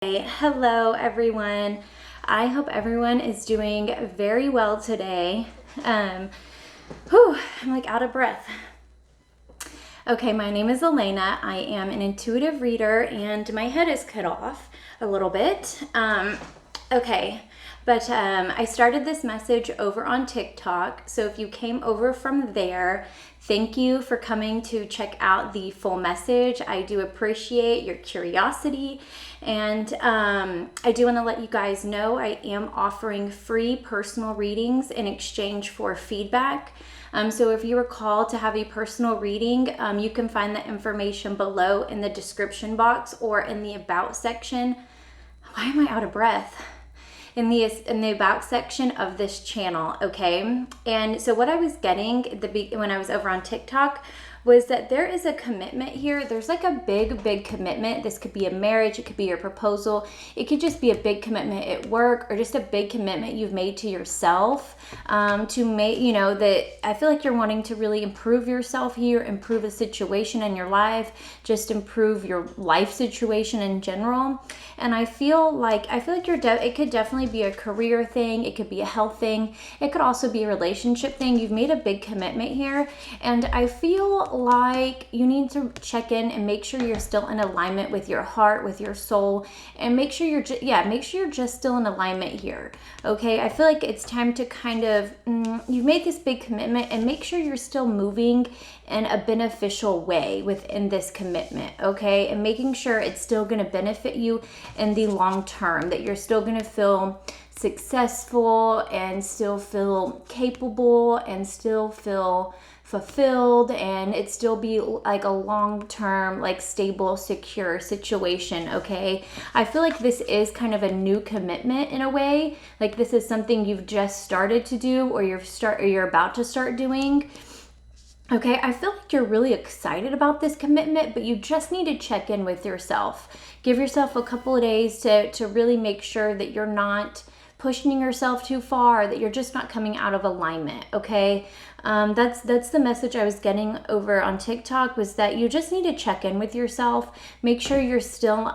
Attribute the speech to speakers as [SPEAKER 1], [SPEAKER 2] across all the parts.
[SPEAKER 1] Hey, hello everyone. I hope everyone is doing very well today. I'm like out of breath. Okay, my name is Elena. I am an intuitive reader and my head is cut off a little bit. I started this message over on TikTok. So if you came over from there, thank you for coming to check out the full message. I do appreciate your curiosity. And I do want to let you guys know I am offering free personal readings in exchange for feedback. So if you were called to have a personal reading, you can find the information below in the description box or in the about section. Why am I out of breath? In the about section of this channel, okay? And so what I was getting when I was over on TikTok was that there is a commitment here. There's like a big commitment. This could be a marriage, it could be your proposal, it could just be a big commitment at work, or just a big commitment you've made to yourself, to make, that I feel like you're wanting to really improve yourself here, improve a situation in your life, just improve your life situation in general. And I feel like it could definitely be a career thing, it could be a health thing, it could also be a relationship thing. You've made a big commitment here, and I feel like you need to check in and make sure you're still in alignment with your heart, with your soul, and make sure you're just still in alignment here. Okay, I feel like it's time to kind of you've made this big commitment, and make sure you're still moving in a beneficial way within this commitment, okay? And making sure it's still going to benefit you in the long term, that you're still going to feel successful and still feel capable and still feel fulfilled, and it still be like a long-term, like stable, secure situation, okay? I feel like this is kind of a new commitment in a way. Like this is something you've just started to do, or you're about to start doing. Okay, I feel like you're really excited about this commitment, but you just need to check in with yourself. Give yourself a couple of days to really make sure that you're not pushing yourself too far, that you're just not coming out of alignment, okay? That's the message I was getting over on TikTok, was that you just need to check in with yourself. Make sure you're still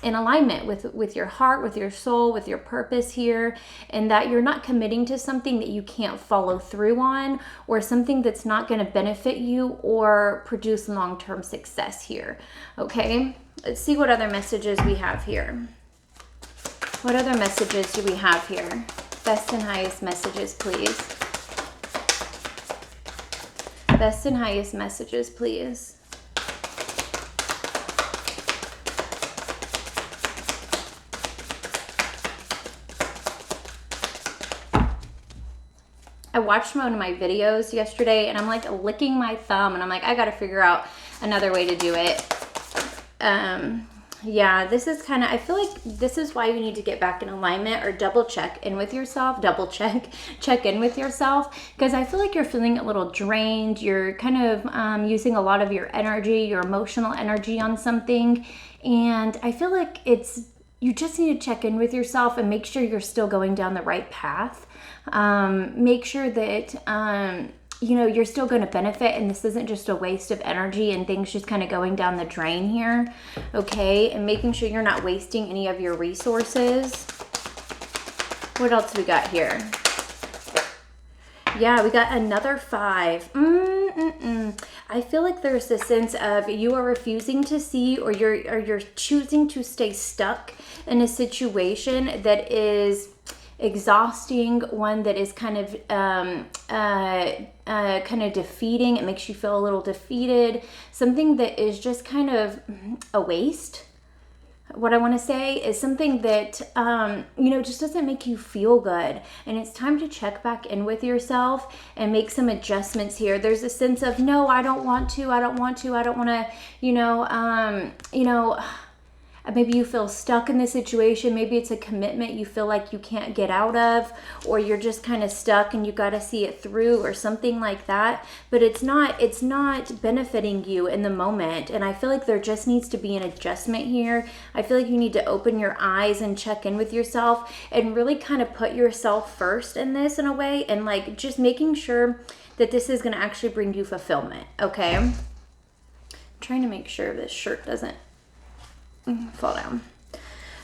[SPEAKER 1] in alignment with your heart, with your soul, with your purpose here, and that you're not committing to something that you can't follow through on, or something that's not going to benefit you or produce long-term success here. Okay, let's see what other messages we have here. What other messages do we have here? Best and highest messages, please. Best and highest messages, please. I watched one of my videos yesterday, and I'm like licking my thumb, and I'm like, I got to figure out another way to do it. Yeah, this is kind of, I feel like this is why you need to get back in alignment, or check in with yourself, check in with yourself, because I feel like you're feeling a little drained. You're kind of using a lot of your energy, your emotional energy on something, and I feel like you just need to check in with yourself and make sure you're still going down the right path. Make sure that, you're still going to benefit, and this isn't just a waste of energy and things just kind of going down the drain here, okay? And making sure you're not wasting any of your resources. What else we got here? Yeah, we got another 5. I feel like there's this sense of you are refusing to see, or you're choosing to stay stuck in a situation that is exhausting, one that is kind of defeating. It makes you feel a little defeated, something that is just kind of a waste. What I want to say is something that just doesn't make you feel good, and it's time to check back in with yourself and make some adjustments here. There's a sense of, no, I don't want to, I don't want to, maybe you feel stuck in this situation. Maybe it's a commitment you feel like you can't get out of, or you're just kind of stuck and you got to see it through, or something like that. But it's not benefiting you in the moment. And I feel like there just needs to be an adjustment here. I feel like you need to open your eyes and check in with yourself and really kind of put yourself first in this, in a way, and like just making sure that this is going to actually bring you fulfillment. Okay. I'm trying to make sure this shirt doesn't fall down.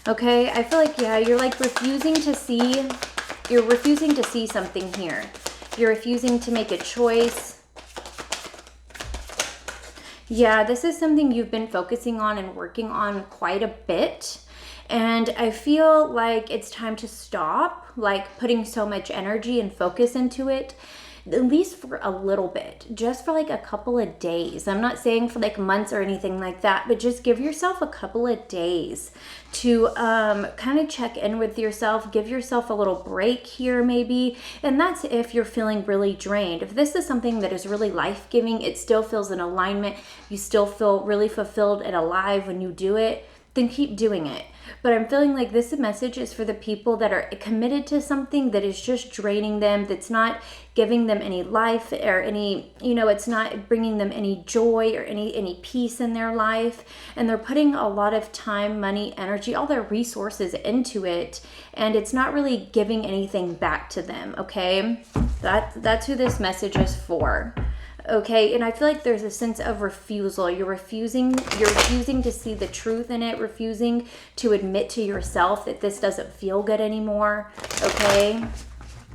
[SPEAKER 1] Okay, I feel like, yeah, you're like refusing to see, something here. You're refusing to make a choice. Yeah, this is something you've been focusing on and working on quite a bit. And I feel like it's time to stop, like putting so much energy and focus into it, at least for a little bit, just for like a couple of days. I'm not saying for like months or anything like that, but just give yourself a couple of days to kind of check in with yourself, give yourself a little break here maybe. And that's if you're feeling really drained. If this is something that is really life-giving, it still feels in alignment, you still feel really fulfilled and alive when you do it, then keep doing it. But I'm feeling like this message is for the people that are committed to something that is just draining them, that's not giving them any life or any, it's not bringing them any joy or any peace in their life. And they're putting a lot of time, money, energy, all their resources into it. And it's not really giving anything back to them, okay? That's who this message is for. Okay, and I feel like there's a sense of refusal. You're refusing to see the truth in it, refusing to admit to yourself that this doesn't feel good anymore, okay?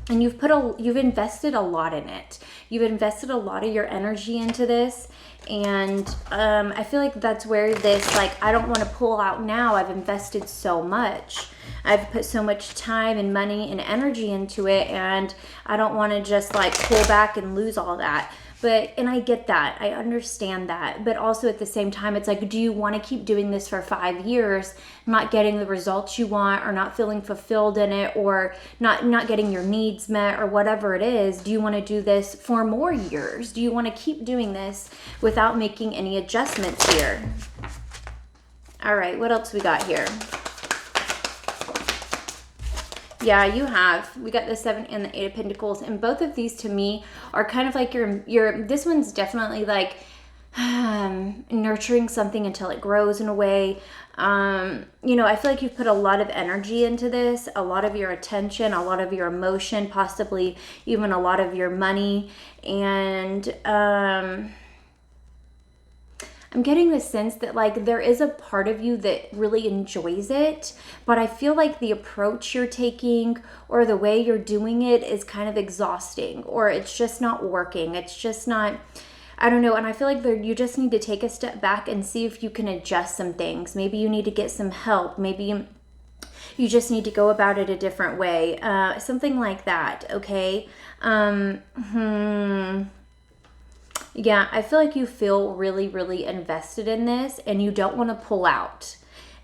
[SPEAKER 1] And you've invested a lot in it. You've invested a lot of your energy into this, and I feel like that's where this, like, I don't want to pull out now. I've invested so much. I've put so much time and money and energy into it, and I don't want to just like pull back and lose all that. And I get that. I understand that. But also at the same time, it's like, do you want to keep doing this for 5 years, not getting the results you want, or not feeling fulfilled in it, or not getting your needs met, or whatever it is? Do you want to do this for more years? Do you want to keep doing this without making any adjustments here? All right, what else we got here? Yeah, you have. We got the 7 and the 8 of Pentacles, and both of these to me are kind of like your this one's definitely like nurturing something until it grows in a way. I feel like you've put a lot of energy into this, a lot of your attention, a lot of your emotion, possibly even a lot of your money, and I'm getting the sense that like there is a part of you that really enjoys it, but I feel like the approach you're taking or the way you're doing it is kind of exhausting, or it's just not working. It's just not, I don't know. And I feel like you just need to take a step back and see if you can adjust some things. Maybe you need to get some help. Maybe you just need to go about it a different way. Something like that, okay? Yeah, I feel like you feel really, really invested in this and you don't want to pull out.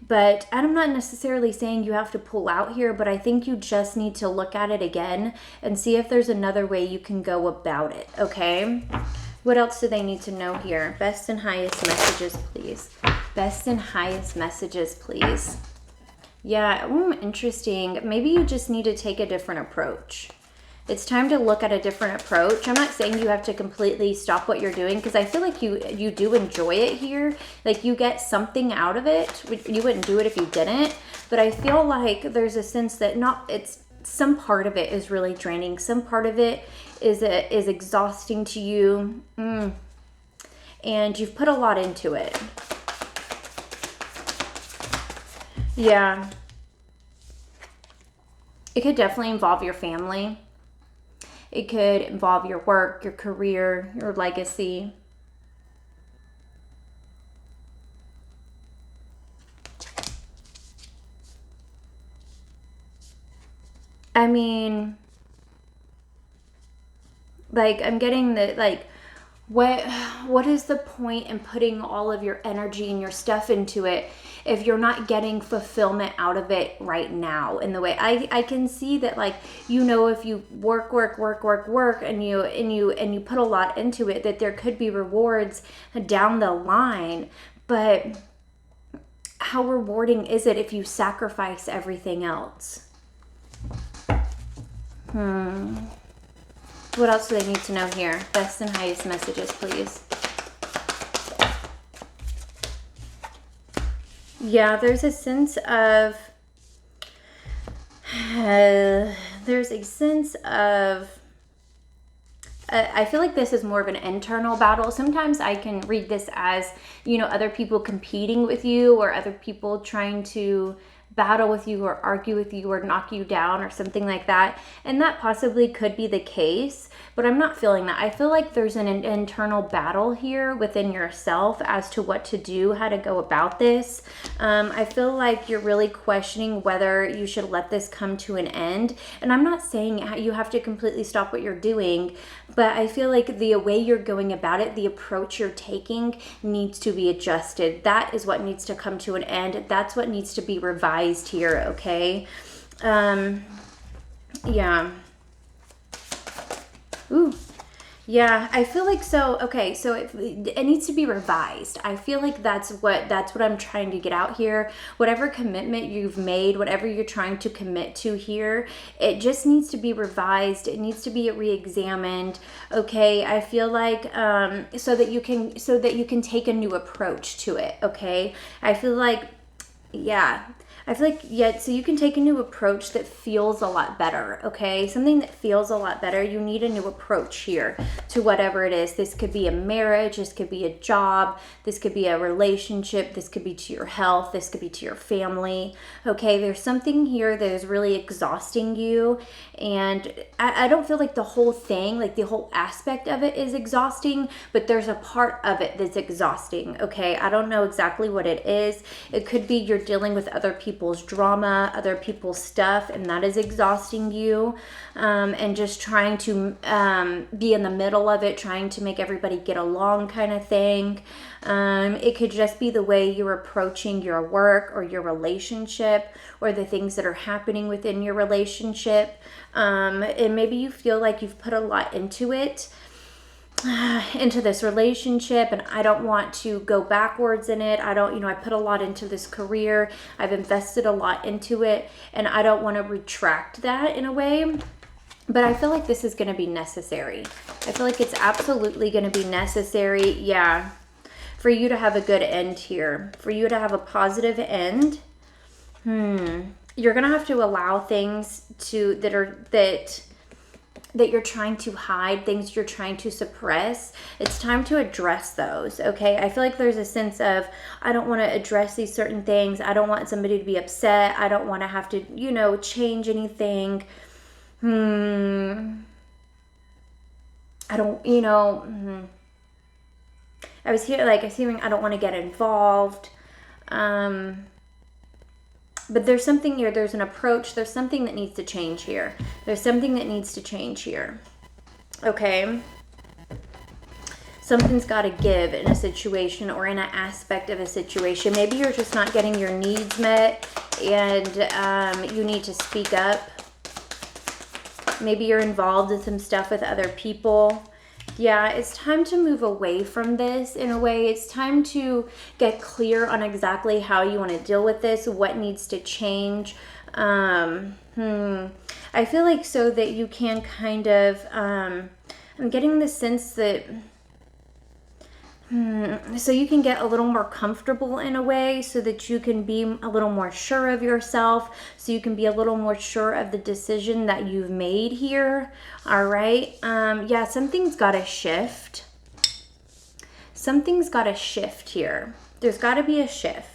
[SPEAKER 1] But I'm not necessarily saying you have to pull out here, but I think you just need to look at it again and see if there's another way you can go about it, okay? What else do they need to know here? Best and highest messages, please. Best and highest messages, please. Yeah, interesting. Maybe you just need to take a different approach. It's time to look at a different approach. I'm not saying you have to completely stop what you're doing, because I feel like you do enjoy it here. Like you get something out of it. You wouldn't do it if you didn't. But I feel like there's a sense that some part of it is really draining. Some part of it is exhausting to you. And you've put a lot into it. Yeah. It could definitely involve your family. It could involve your work, your career, your legacy. I mean, like, I'm getting that, like, what is the point in putting all of your energy and your stuff into it if you're not getting fulfillment out of it right now? In the way I can see that, like, if you work and you put a lot into it, that there could be rewards down the line. But how rewarding is it if you sacrifice everything else? What else do they need to know here? Best and highest messages, please. Yeah, there's a sense of... I feel like this is more of an internal battle. Sometimes I can read this as, other people competing with you, or other people trying to battle with you or argue with you or knock you down or something like that. And that possibly could be the case, but I'm not feeling that. I feel like there's an internal battle here within yourself as to what to do, how to go about this. I feel like you're really questioning whether you should let this come to an end. And I'm not saying you have to completely stop what you're doing, but I feel like the way you're going about it, the approach you're taking needs to be adjusted. That is what needs to come to an end. That's what needs to be revised here, okay? Yeah. Ooh. Yeah, I feel like so. Okay, so it needs to be revised. I feel like that's what I'm trying to get out here. Whatever commitment you've made, whatever you're trying to commit to here, it just needs to be revised. It needs to be re-examined. Okay, I feel like so that you can take a new approach to it. Okay, I feel like, yeah. I feel like, yeah, so you can take a new approach that feels a lot better, okay? Something that feels a lot better. You need a new approach here to whatever it is. This could be a marriage. This could be a job. This could be a relationship. This could be to your health. This could be to your family, okay? There's something here that is really exhausting you, and I don't feel like the whole thing, like the whole aspect of it is exhausting, but there's a part of it that's exhausting, okay? I don't know exactly what it is. It could be you're dealing with other people's drama, other people's stuff, and that is exhausting you, and just trying to be in the middle of it, trying to make everybody get along kind of thing. It could just be the way you're approaching your work or your relationship or the things that are happening within your relationship, and maybe you feel like you've put a lot into it, into this relationship, and I don't want to go backwards in it. I put a lot into this career. I've invested a lot into it, and I don't want to retract that in a way. But I feel like this is going to be necessary. I feel like it's absolutely going to be necessary, yeah, for you to have a good end here, for you to have a positive end. You're going to have to allow things that you're trying to hide, things you're trying to suppress. It's time to address those, okay? I feel like there's a sense of, I don't want to address these certain things. I don't want somebody to be upset. I don't want to have to, change anything. I don't, I was hearing, I don't want to get involved. But there's something here, there's an approach, there's something that needs to change here. There's something that needs to change here. Okay? Something's got to give in a situation or in an aspect of a situation. Maybe you're just not getting your needs met and you need to speak up. Maybe you're involved in some stuff with other people. Yeah, it's time to move away from this in a way. It's time to get clear on exactly how you want to deal with this, what needs to change. I feel like so that you can kind of, I'm getting the sense that, so you can get a little more comfortable in a way so that you can be a little more sure of yourself, so you can be a little more sure of the decision that you've made here. All right. Yeah, something's got to shift. Something's got to shift here. There's got to be a shift.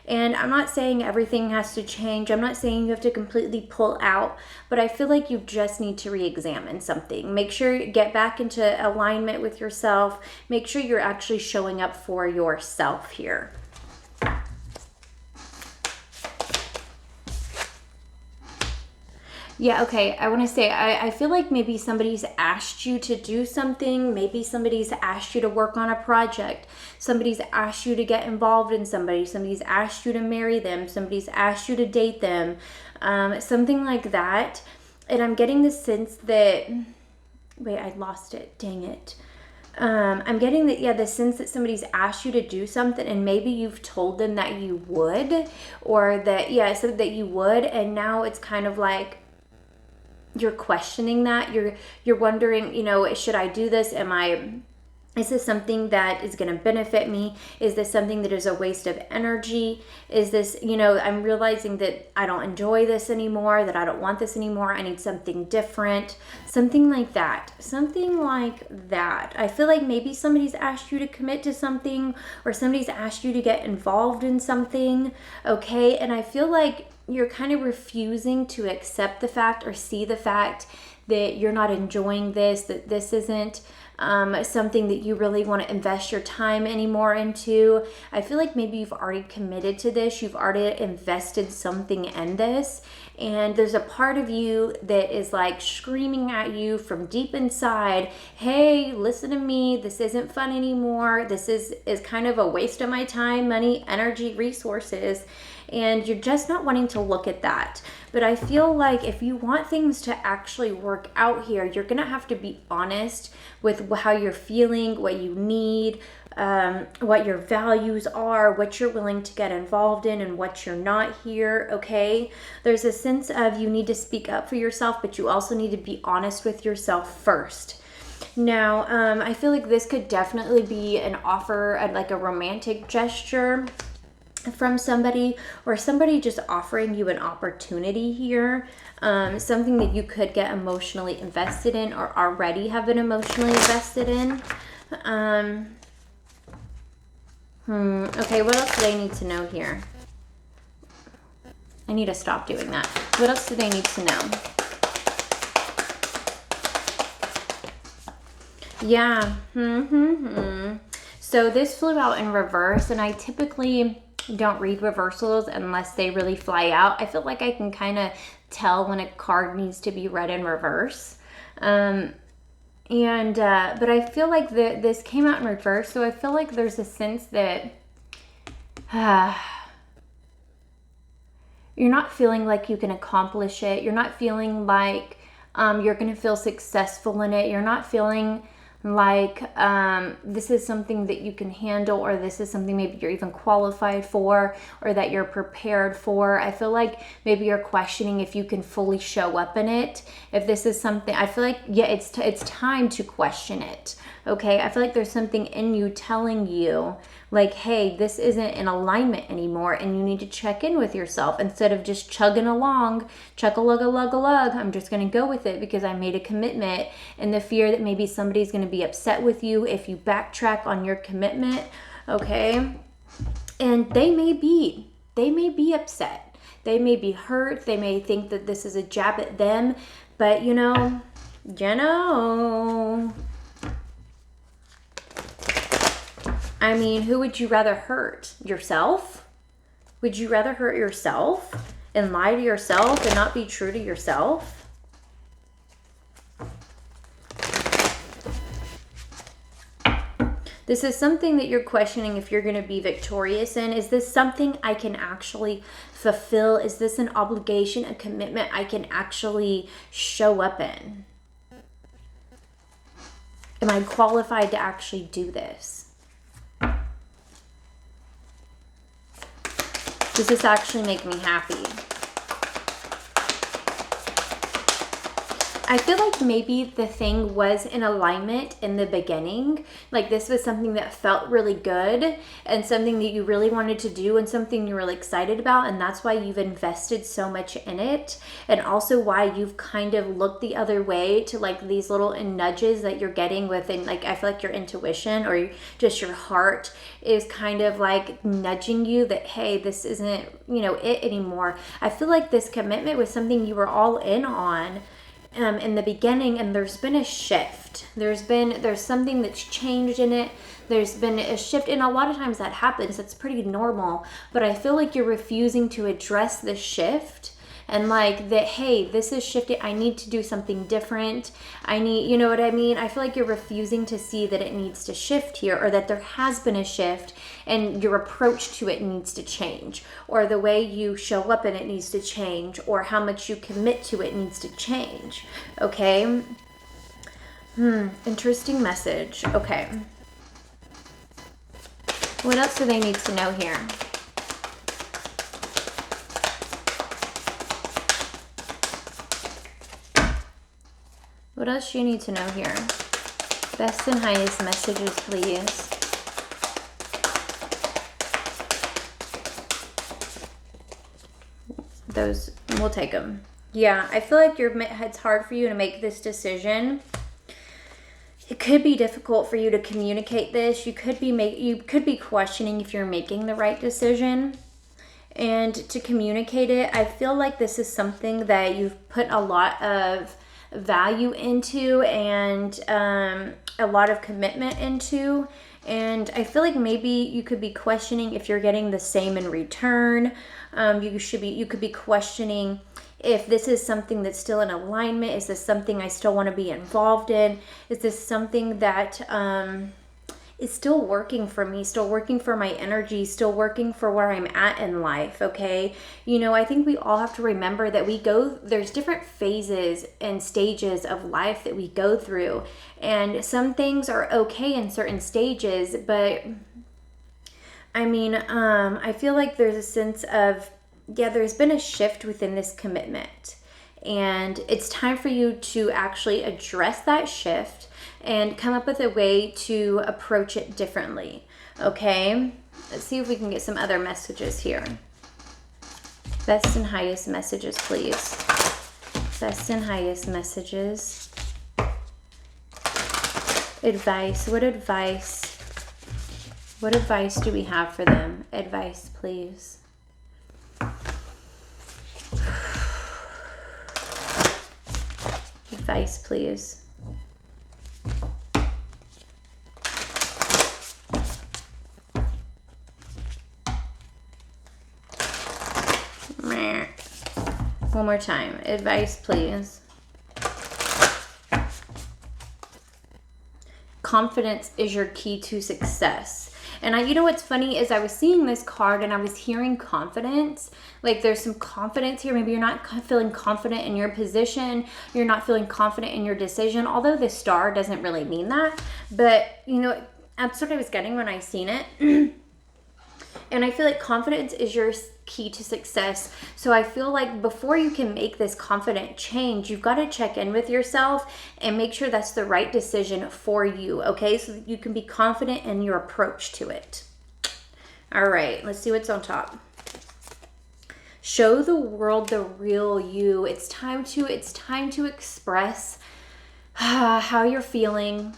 [SPEAKER 1] And I'm not saying everything has to change. I'm not saying you have to completely pull out, but I feel like you just need to re-examine something. Make sure you get back into alignment with yourself. Make sure you're actually showing up for yourself here. Yeah, okay, I want to say, I feel like maybe somebody's asked you to do something. Maybe somebody's asked you to work on a project. Somebody's asked you to get involved in somebody. Somebody's asked you to marry them. Somebody's asked you to date them. Something like that. And I'm getting the sense that, wait, I lost it. Dang it. I'm getting that, yeah, the sense that somebody's asked you to do something and maybe you've told them that you would, or that, yeah, so that you would, and now it's kind of like, you're questioning that. You're wondering, should I do this? Am I Is this something that is going to benefit me? Is this something that is a waste of energy? Is this, I'm realizing that I don't enjoy this anymore, that I don't want this anymore. I need something different. Something like that. Something like that. I feel like maybe somebody's asked you to commit to something, or somebody's asked you to get involved in something. Okay. And I feel like you're kind of refusing to accept the fact or see the fact that you're not enjoying this, that this isn't something that you really want to invest your time anymore into. I feel like maybe you've already committed to this, you've already invested something in this, and there's a part of you that is like screaming at you from deep inside, hey, listen to me, this isn't fun anymore, this is kind of a waste of my time, money, energy, resources, and you're just not wanting to look at that. But I feel like if you want things to actually work out here, you're gonna have to be honest with how you're feeling, what you need, what your values are, what you're willing to get involved in, and what you're not here, okay? There's a sense of you need to speak up for yourself, but you also need to be honest with yourself first. Now, I feel like this could definitely be an offer, like a romantic gesture from somebody, or somebody just offering you an opportunity here, something that you could get emotionally invested in or already have been emotionally invested in. Okay, what else do they need to know here? I need to stop doing that. What else do they need to know? Yeah. So this flew out in reverse, and I typically don't read reversals unless they really fly out. I feel like I can kind of tell when a card needs to be read in reverse. But I feel like this came out in reverse, so I feel like there's a sense that you're not feeling like you can accomplish it. You're not feeling like you're going to feel successful in it. You're not feeling like this is something that you can handle, or this is something maybe you're even qualified for, or that you're prepared for. I feel like maybe you're questioning if you can fully show up in it. If this is something, I feel like, yeah, it's time to question it. Okay, I feel like there's something in you telling you like, hey, this isn't in alignment anymore, and you need to check in with yourself instead of just chugging along, chug-a-lug-a-lug-a-lug. I'm just going to go with it because I made a commitment, and the fear that maybe somebody's going to be upset with you if you backtrack on your commitment, okay? And they may be upset. They may be hurt. They may think that this is a jab at them, but I mean, who would you rather hurt? Yourself? Would you rather hurt yourself and lie to yourself and not be true to yourself? This is something that you're questioning if you're going to be victorious in. Is this something I can actually fulfill? Is this an obligation, a commitment I can actually show up in? Am I qualified to actually do this? Does this actually make me happy? I feel like maybe the thing was in alignment in the beginning. Like this was something that felt really good and something that you really wanted to do and something you're really excited about. And that's why you've invested so much in it. And also why you've kind of looked the other way to like these little nudges that you're getting within, like I feel like your intuition or just your heart is kind of like nudging you that, hey, this isn't, it anymore. I feel like this commitment was something you were all in on in the beginning, and there's been a shift. There's something that's changed in it. There's been a shift, and a lot of times that happens. It's pretty normal, but I feel like you're refusing to address the shift and like that, hey, this is shifting. I need to do something different. I need, you know what I mean? I feel like you're refusing to see that it needs to shift here, or that there has been a shift and your approach to it needs to change, or the way you show up in it needs to change, or how much you commit to it needs to change. Okay. Interesting message. Okay. What else do they need to know here? What else do you need to know here? Best and highest messages, please. Those, we'll take them. Yeah, I feel like it's hard for you to make this decision. It could be difficult for you to communicate this. You could be questioning if you're making the right decision. And to communicate it, I feel like this is something that you've put a lot of value into and a lot of commitment into. And I feel like maybe you could be questioning if you're getting the same in return. You could be questioning if this is something that's still in alignment. Is this something I still want to be involved in? Is this something that is still working for me, still working for my energy, still working for where I'm at in life, okay? You know, I think we all have to remember that there's different phases and stages of life that we go through. And some things are okay in certain stages, but I mean, I feel like there's a sense of, there's been a shift within this commitment. And it's time for you to actually address that shift and come up with a way to approach it differently, okay? Let's see if we can get some other messages here. Best and highest messages, please. Best and highest messages. Advice. What advice do we have for them? Advice, please. Advice, please. One more time. Advice, please. Confidence is your key to success. And you know what's funny is I was seeing this card and I was hearing confidence. Like there's some confidence here. Maybe you're not feeling confident in your position. You're not feeling confident in your decision. Although the star doesn't really mean that. But, you know, that's what I was getting when I seen it. And I feel like confidence is your key to success. So I feel like before you can make this confident change, you've got to check in with yourself and make sure that's the right decision for you, okay? So that you can be confident in your approach to it. All right, let's see what's on top. Show the world the real you. It's time to express how you're feeling.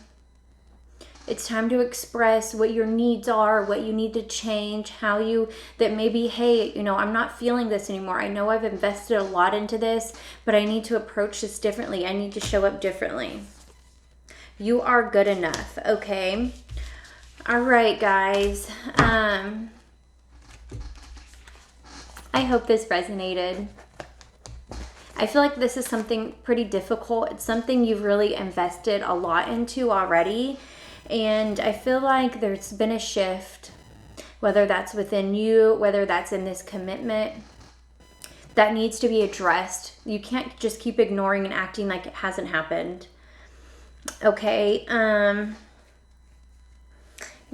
[SPEAKER 1] It's time to express what your needs are, what you need to change, that maybe, hey, you know, I'm not feeling this anymore. I know I've invested a lot into this, but I need to approach this differently. I need to show up differently. You are good enough, okay? All right, guys. I hope this resonated. I feel like this is something pretty difficult. It's something you've really invested a lot into already. And I feel like there's been a shift, whether that's within you, whether that's in this commitment, that needs to be addressed. You can't just keep ignoring and acting like it hasn't happened. Okay.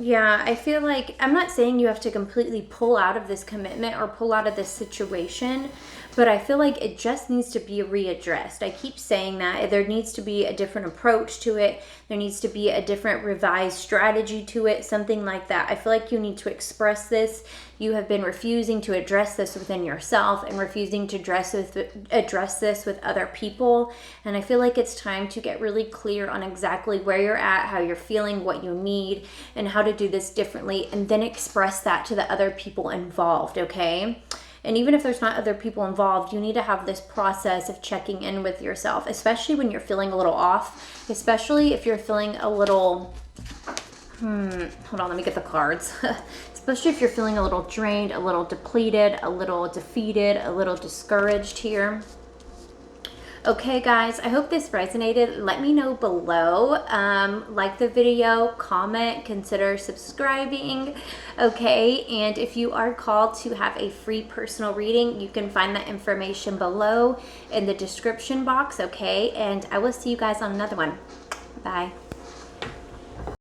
[SPEAKER 1] Yeah, I feel like, I'm not saying you have to completely pull out of this commitment or pull out of this situation, but I feel like it just needs to be readdressed. I keep saying that. There needs to be a different approach to it. There needs to be a different revised strategy to it, something like that. I feel like you need to express this. You have been refusing to address this within yourself and refusing to address this with other people. And I feel like it's time to get really clear on exactly where you're at, how you're feeling, what you need, and how to do this differently, and then express that to the other people involved, okay? And even if there's not other people involved, you need to have this process of checking in with yourself, especially when you're feeling a little off, especially if you're feeling a little, hold on, let me get the cards. Especially if you're feeling a little drained, a little depleted, a little defeated, a little discouraged here. Okay, guys, I hope this resonated. Let me know below. Like the video, comment, consider subscribing. Okay, and if you are called to have a free personal reading, you can find that information below in the description box. Okay, and I will see you guys on another one. Bye.